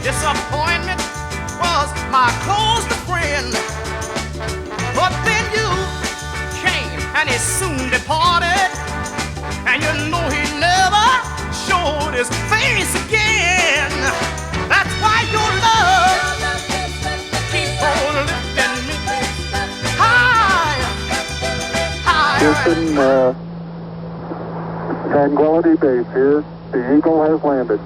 Disappointment was my closest friend. But then you came and he soon departed. And you know he never showed his face again. That's why your love keep on lifting me high, high. Houston, Tranquility Base here. The Eagle has landed.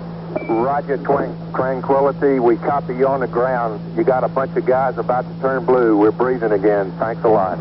Roger, Tranquility. We copy you on the ground. You got a bunch of guys about to turn blue. We're breathing again. Thanks a lot.